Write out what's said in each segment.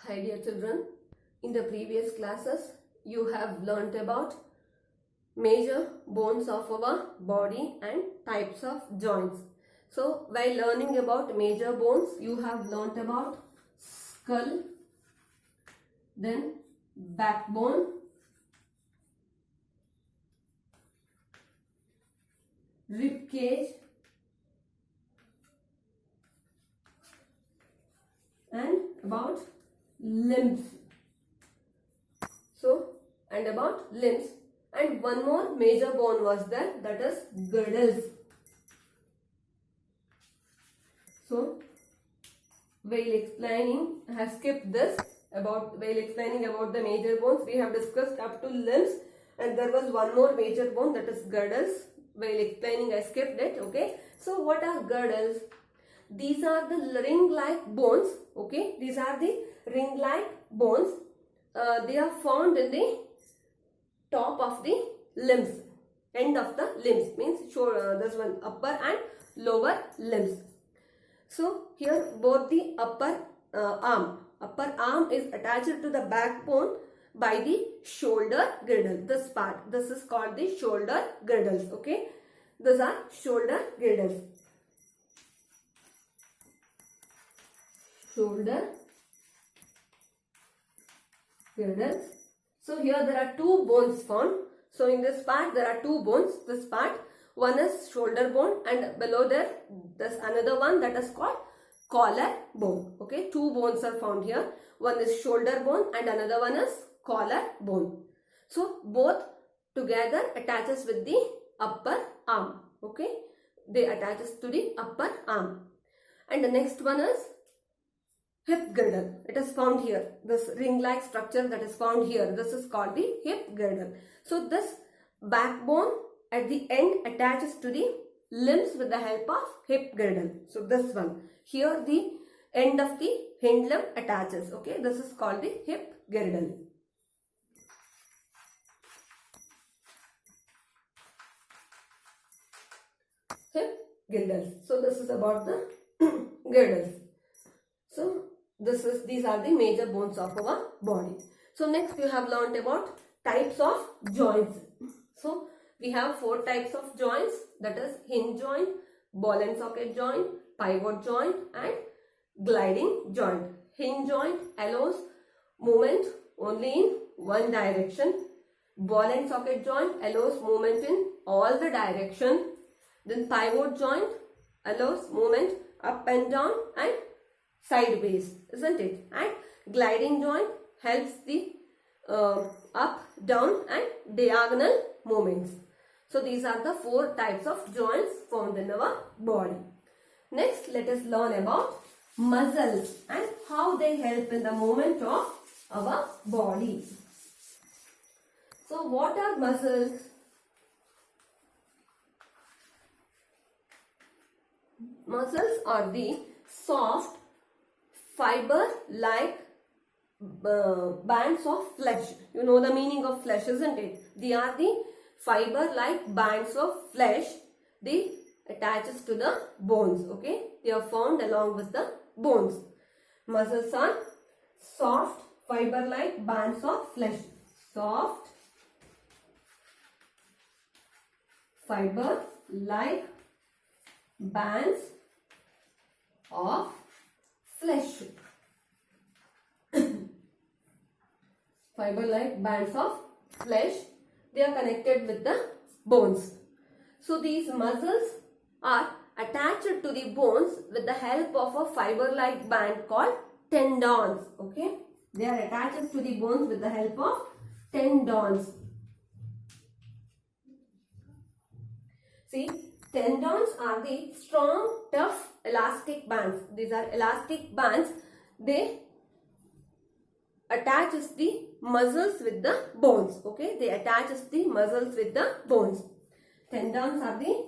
Hi dear children, in the previous classes you have learnt about major bones of our body and types of joints. So while learning about major bones you have learnt about skull, then backbone, rib cage and about limbs. And about limbs, and one more major bone was there, that is girdles. So while explaining, I have skipped this while explaining about the major bones. We have discussed up to limbs and there was one more major bone, that is girdles. While explaining I skipped it. Okay, so what are girdles? These are the ring-like bones. Okay, these are the ring-like bones. They are found in the top of the limbs, end of the limbs, means this one, upper and lower limbs. So here both the upper arm is attached to the backbone by the shoulder girdle. This part, this is called the shoulder girdles. Okay, these are shoulder girdles. Shoulder girdles. So here there are two bones found. So in this part there are two bones. This part, one is shoulder bone and below there there's another one that is called collar bone. Okay, two bones are found here. One is shoulder bone and another one is collar bone. So both together attaches with the upper arm. Okay, they attaches to the upper arm. And the next one is hip girdle. It is found here. This ring-like structure that is found here, this is called the hip girdle. So this backbone at the end attaches to the limbs with the help of hip girdle. So this one, here the end of the hind limb attaches. Okay, this is called the hip girdle. Hip girdles. So this is about the girdles. So these are the major bones of our body. So next you have learnt about types of joints. So we have four types of joints, that is hinge joint, ball and socket joint, pivot joint and gliding joint. Hinge joint allows movement only in one direction. Ball and socket joint allows movement in all the directions. Then pivot joint allows movement up and down and sideways, isn't it? And gliding joint helps the up, down and diagonal movements. So these are the four types of joints found in our body. Next, let us learn about muscles and how they help in the movement of our body. So what are muscles? Muscles are the soft fiber-like bands of flesh. You know the meaning of flesh, isn't it? They are the fiber-like bands of flesh. They attaches to the bones. Okay, they are found along with the bones. Muscles are soft fiber-like bands of flesh. Soft fiber-like bands of flesh. Fiber-like bands of flesh, they are connected with the bones. So these muscles are attached to the bones with the help of a fiber-like band called tendons. Okay, they are attached to the bones with the help of tendons. See, tendons are the strong, tough, elastic bands. These are elastic bands. They attaches the muscles with the bones. Okay, they attaches the muscles with the bones. Tendons are the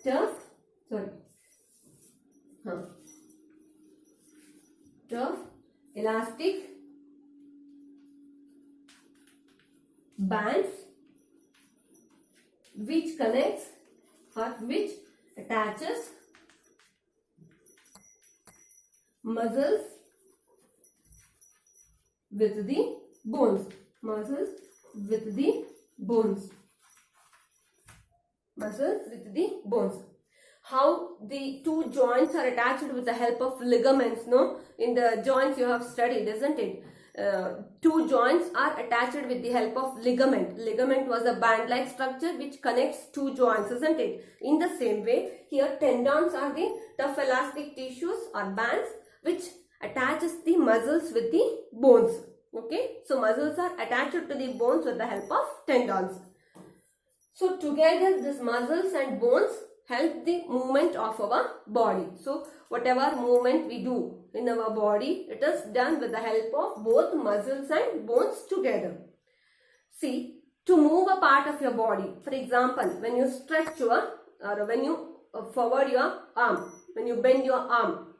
tough, tough, elastic bands which connects or which attaches muscles with the bones. Muscles with the bones. Muscles with the bones. How the two joints are attached with the help of ligaments, no? In the joints you have studied, isn't it? Two joints are attached with the help of ligament. Ligament was a band-like structure which connects two joints, isn't it? In the same way, here tendons are the tough elastic tissues or bands which attaches the muscles with the bones. Okay, so muscles are attached to the bones with the help of tendons. So together these muscles and bones help the movement of our body. So whatever movement we do in our body, it is done with the help of both muscles and bones together. See, to move a part of your body, for example, when you stretch your or when you forward your arm, when you bend your arm,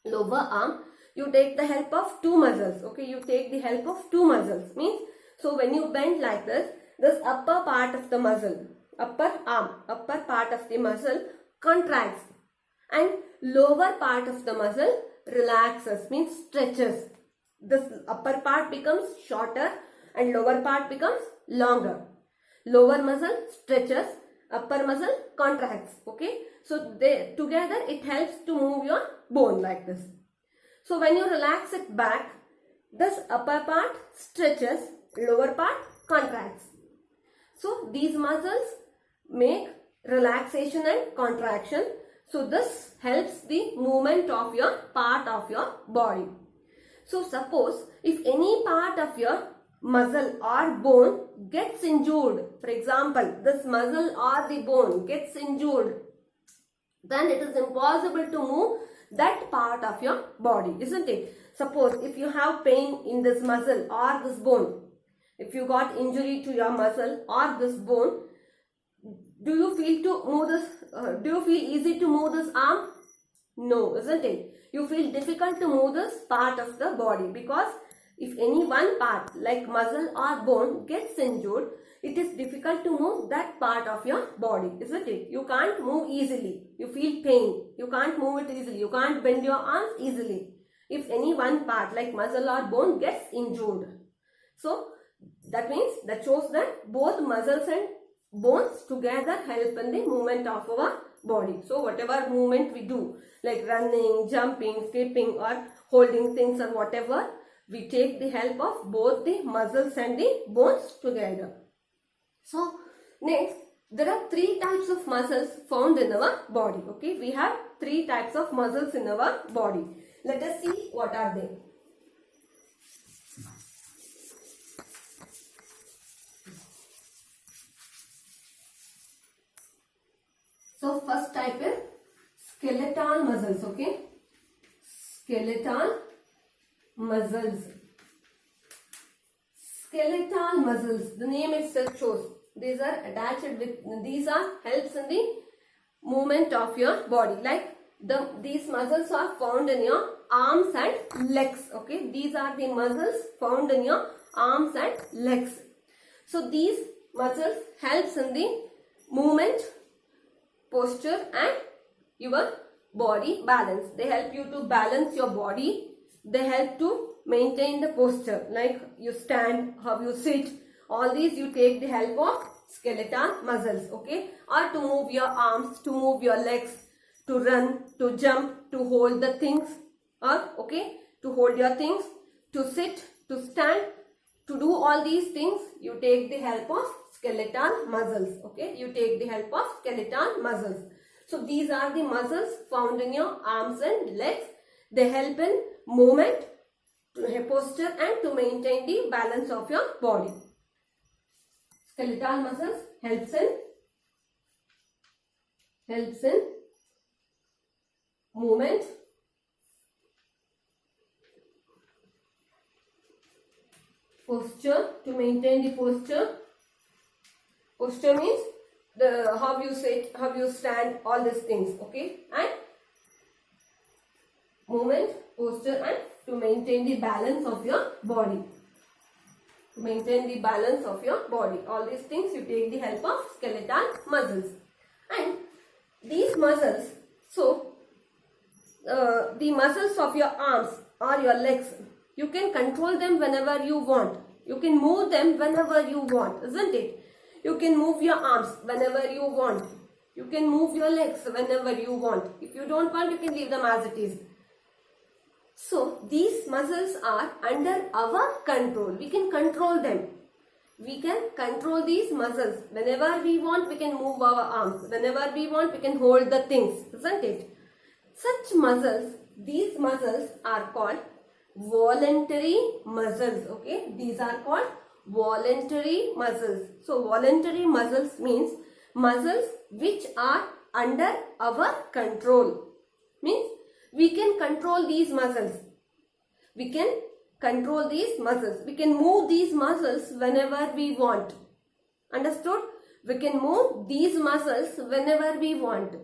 lower arm, you take the help of two muscles. Okay, you take the help of two muscles. Means, so when you bend like this upper part of the muscle, upper arm, upper part of the muscle contracts and lower part of the muscle relaxes, means stretches. This upper part becomes shorter and lower part becomes longer. Lower muscle stretches, upper muscle contracts. Okay, so they together it helps to move your bone like this. So when you relax it back, this upper part stretches, lower part contracts. So these muscles make relaxation and contraction. So this helps the movement of your part of your body. So suppose if any part of your muscle or bone gets injured, for example, this muscle or the bone gets injured, then it is impossible to move that part of your body, isn't it? Suppose if you have pain in this muscle or this bone, if you got injury to your muscle or this bone, do you feel to move this? Do you feel easy to move this arm? No, isn't it? You feel difficult to move this part of the body because if any one part like muscle or bone gets injured, it is difficult to move that part of your body, isn't it? You can't move easily. You feel pain. You can't move it easily. You can't bend your arms easily if any one part like muscle or bone gets injured. So that means that shows that both muscles and bones together help in the movement of our body. So whatever movement we do, like running, jumping, skipping or holding things or whatever, we take the help of both the muscles and the bones together. So next, there are three types of muscles found in our body. Okay, we have three types of muscles in our body. Let us see what are they. So first type is skeletal muscles. Okay, skeletal muscles. Skeletal muscles, the name itself shows these are attached with, these are helps in the movement of your body. Like these muscles are found in your arms and legs. Okay, these are the muscles found in your arms and legs. So these muscles helps in the movement, posture and your body balance. They help you to balance your body. They help to maintain the posture, like you stand, how you sit, all these you take the help of skeletal muscles. Okay, or to move your arms, to move your legs, to run, to jump, to hold the things, or okay, to hold your things, to sit, to stand, to do all these things you take the help of skeletal muscles. Okay, you take the help of skeletal muscles. So these are the muscles found in your arms and legs. They help in movement, posture and to maintain the balance of your body. Skeletal muscles helps in movement, posture, to maintain the posture. Posture means the how you sit, how you stand, all these things. Okay, and movement, posture and to maintain the balance of your body. To maintain the balance of your body. All these things you take the help of skeletal muscles. And these muscles, so the muscles of your arms or your legs, You can control them whenever you want. You can move them whenever you want, isn't it? You can move your arms whenever you want. You can move your legs whenever you want. If you don't want, you can leave them as it is. So these muscles are under our control. We can control them. We can control these muscles. Whenever we want, we can move our arms. Whenever we want, we can hold the things, isn't it? Such muscles, these muscles are called voluntary muscles. Okay, these are called voluntary muscles. So voluntary muscles means muscles which are under our control. Means we can control these muscles. We can control these muscles. We can move these muscles whenever we want. Understood? We can move these muscles whenever we want.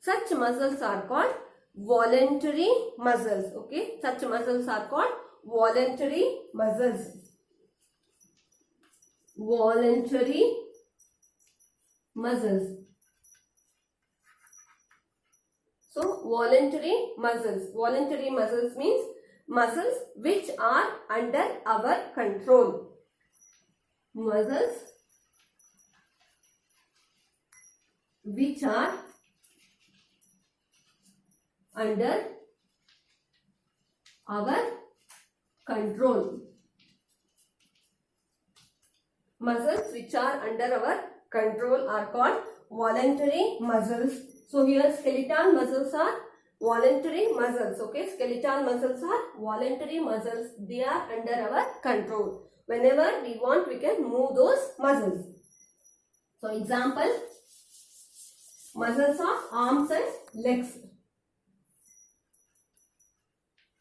Such muscles are called voluntary muscles. Okay, such muscles are called voluntary muscles. Voluntary muscles. So voluntary muscles. Voluntary muscles means muscles which are under our control. Muscles which are under our control. Muscles which are under our control are called voluntary muscles. So here skeletal muscles are voluntary muscles. Okay, skeletal muscles are voluntary muscles. They are under our control. Whenever we want, we can move those muscles. So example, muscles of arms and legs.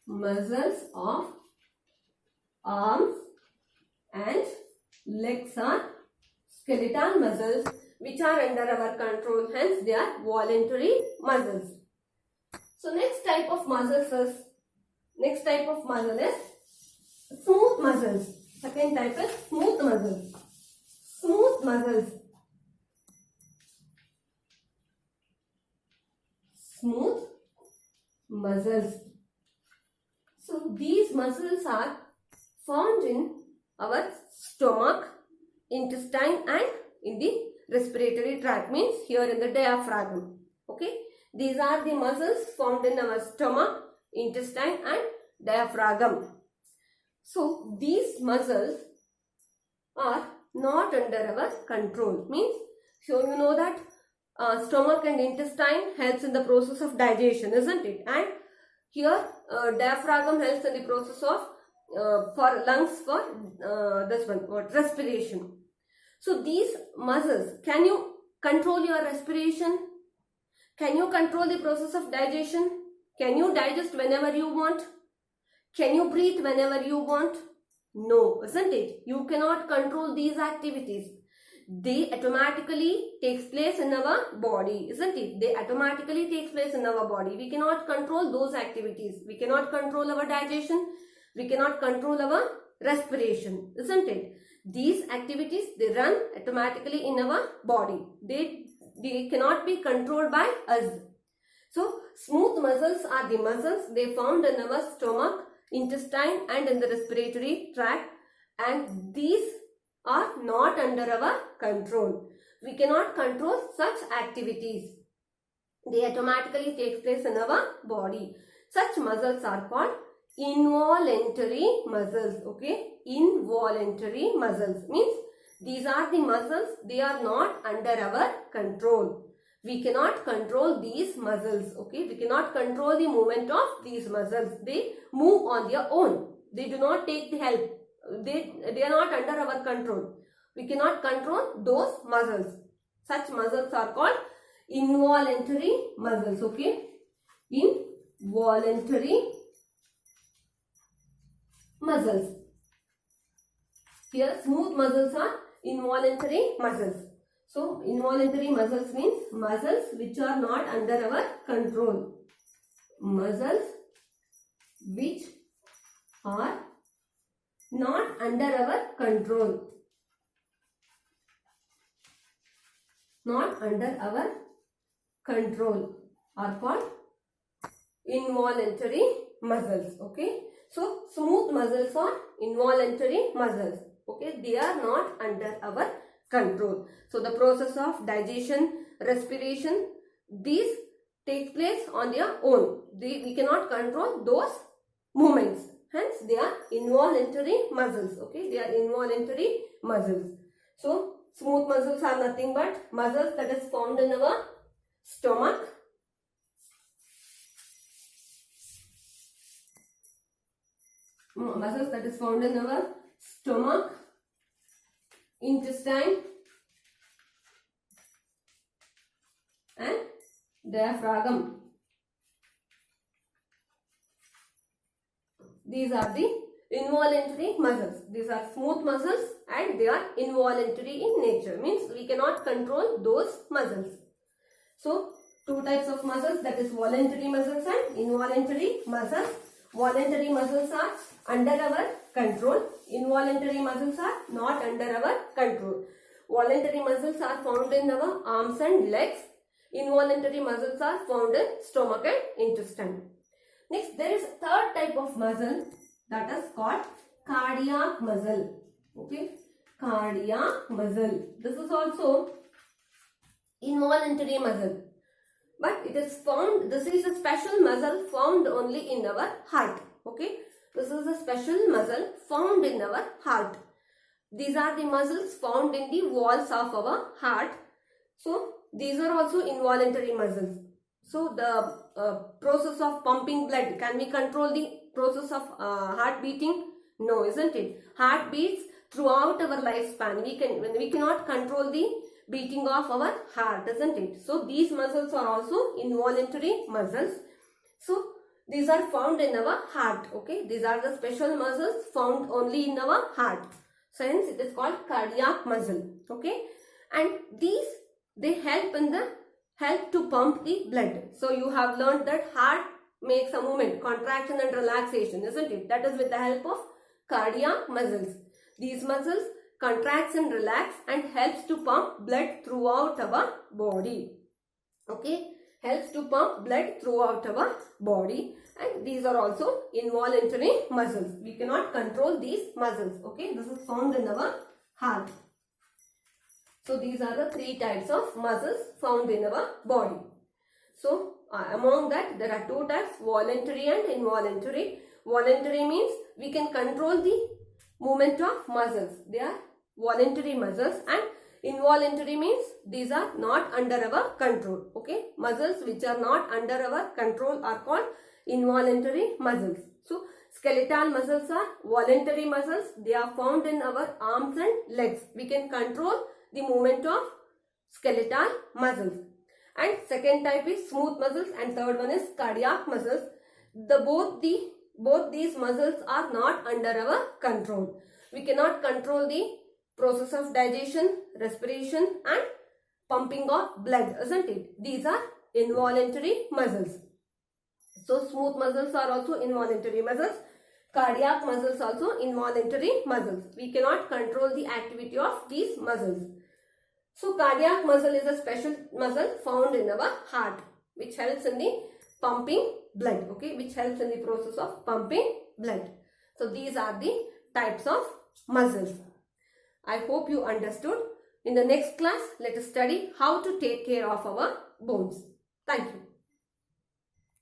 Muscles of arms and legs are skeletal muscles which are under our control, hence they are voluntary muscles. So next type of muscles is smooth muscles. Second type is smooth muscles. Smooth muscles. Smooth muscles. So these muscles are found in our stomach, intestine and in the respiratory tract, means here in the diaphragm. Okay, these are the muscles found in our stomach, intestine and diaphragm. So these muscles are not under our control, means so you know that stomach and intestine helps in the process of digestion, isn't it? And here diaphragm helps in the process of for lungs, for this one, what, respiration. So these muscles, can you control your respiration? Can you control the process of digestion? Can you digest whenever you want? Can you breathe whenever you want? No, isn't it? You cannot control these activities. They automatically takes place in our body, isn't it? They automatically takes place in our body. We cannot control those activities. We cannot control our digestion. We cannot control our respiration, isn't it? These activities, they run automatically in our body. They cannot be controlled by us. So smooth muscles are the muscles they found in our stomach, intestine and in the respiratory tract, and these are not under our control. We cannot control such activities. They automatically take place in our body. Such muscles are called involuntary muscles. Okay, involuntary muscles means these are the muscles, they are not under our control. We cannot control these muscles. Okay, we cannot control the movement of these muscles. They move on their own. They do not take the help. They are not under our control. We cannot control those muscles. Such muscles are called involuntary muscles. Okay, involuntary muscles. Here smooth muscles are involuntary muscles. So involuntary muscles means muscles which are not under our control. Muscles which are not under our control. Not under our control are called involuntary muscles. Okay. So smooth muscles are involuntary muscles. Okay, they are not under our control. So the process of digestion, respiration, these take place on their own. We cannot control those movements. Hence, they are involuntary muscles. Okay, they are involuntary muscles. So smooth muscles are nothing but muscles that is found in our stomach, muscles that is found in our stomach, intestine and diaphragm. These are the involuntary muscles. These are smooth muscles and they are involuntary in nature. Means we cannot control those muscles. So two types of muscles, that is voluntary muscles and involuntary muscles. Voluntary muscles are under our control. Involuntary muscles are not under our control. Voluntary muscles are found in our arms and legs. Involuntary muscles are found in stomach and intestine. Next, there is a third type of muscle that is called cardiac muscle. Okay, cardiac muscle. This is also involuntary muscle, but it is found. This is a special muscle found only in our heart. Okay, this is a special muscle found in our heart. These are the muscles found in the walls of our heart. So these are also involuntary muscles. So the process of pumping blood, can we control the process of heart beating? No, isn't it? Heart beats throughout our lifespan. We cannot control the beating of our heart, isn't it? So these muscles are also involuntary muscles. So these are found in our heart. Okay, these are the special muscles found only in our heart. So hence it is called cardiac muscle. Okay, and these, they help to pump the blood. So you have learned that heart makes a movement, contraction and relaxation, isn't it? That is with the help of cardiac muscles. These muscles contracts and relax and helps to pump blood throughout our body. Okay, helps to pump blood throughout our body, and these are also involuntary muscles. We cannot control these muscles. Okay, this is found in our heart. So these are the three types of muscles found in our body. So among that, there are two types, voluntary and involuntary. Voluntary means we can control the movement of muscles. They are voluntary muscles, and involuntary means these are not under our control. Okay, muscles which are not under our control are called involuntary muscles. So skeletal muscles are voluntary muscles. They are found in our arms and legs. We can control the movement of skeletal muscles. And second type is smooth muscles, and third one is cardiac muscles. Both these muscles are not under our control. We cannot control the process of digestion, respiration and pumping of blood, isn't it? These are involuntary muscles. So smooth muscles are also involuntary muscles. Cardiac muscles also involuntary muscles. We cannot control the activity of these muscles. So cardiac muscle is a special muscle found in our heart, which helps in the pumping blood. Okay, which helps in the process of pumping blood. So these are the types of muscles. I hope you understood. In the next class, let us study how to take care of our bones. Thank you.